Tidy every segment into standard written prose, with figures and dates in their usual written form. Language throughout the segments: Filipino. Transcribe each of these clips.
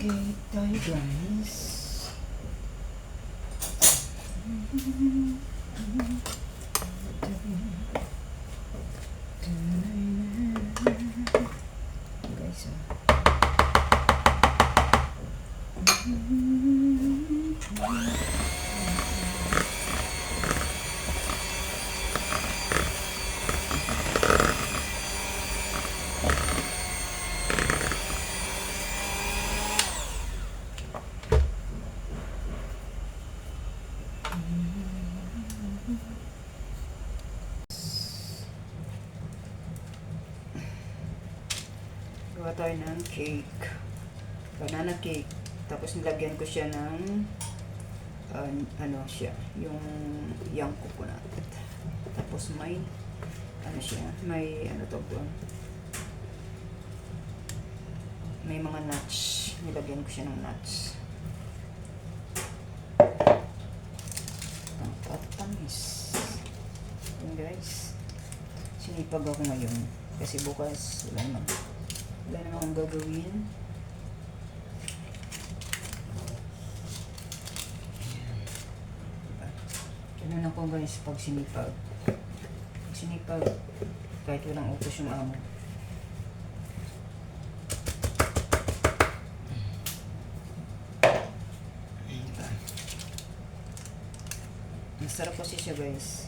Cake tayo guys. Guys, gawa tayo ng cake, banana cake. Tapos nilagyan ko siya ng ano siya, yung young coconut. Tapos may ano siya, may ano to doon, may mga nuts. Nilagyan ko siya ng nuts. Ang patamis. Yun guys, sinipag ako ngayon kasi bukas wala naman akong gagawin. Ganun ako guys pag sinipag. Pag sinipag, kahit walang utos yung amo. Masarap kasi siya guys.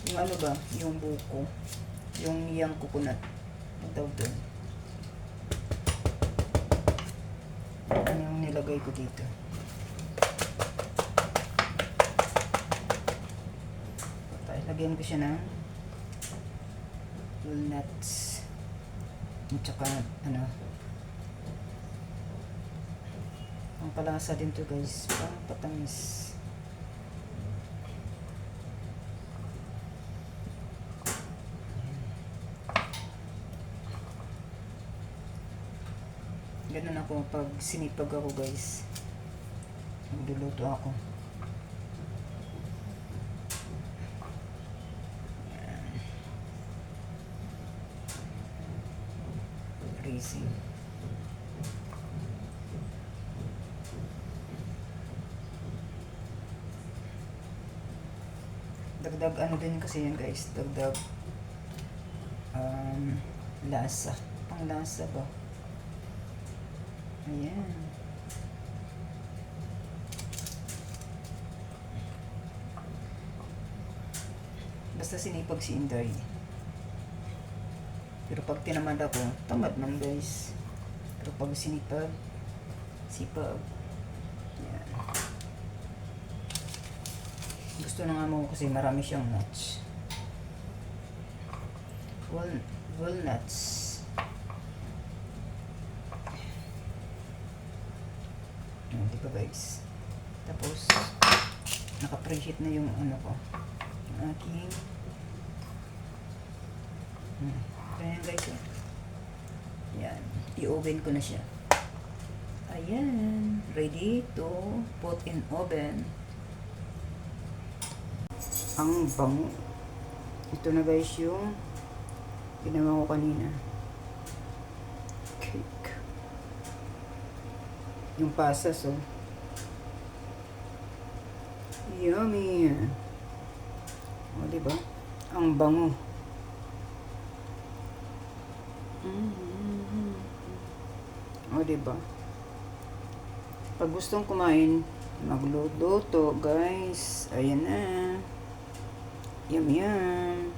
Yung ano ba, yung buko, yung young coconut, ang tawag doon. Ano yung nilagay ko dito. Lagyan ko siya ng walnuts at saka ano, ang palasa din to guys, pang patamis. Ganun ako pag sinipag ako guys, magluluto ako. Crazy. Dagdag ano din kasi yan guys, dagdag lasa, pang lasa ba. Ayan. Basta sinipag si Inday. Pero pag tinamad ako, tamad man guys. Pero pag sinipag, sipag. Ayan. Gusto na nga mo kasi marami siyang nuts. Walnuts. Di ba guys? Tapos naka-preheat na yung ano ko, yung aking ayan guys, yan, i-oven ko na siya. Ayan, ready to put in oven. Ang bango. Ito na guys yung ginawa ko kanina, cake. Yung pasas, oh. Yummy. O, diba? Ang bango. O, diba? Pag gustong kumain, magluluto, guys. Ayan na. Yum, yum.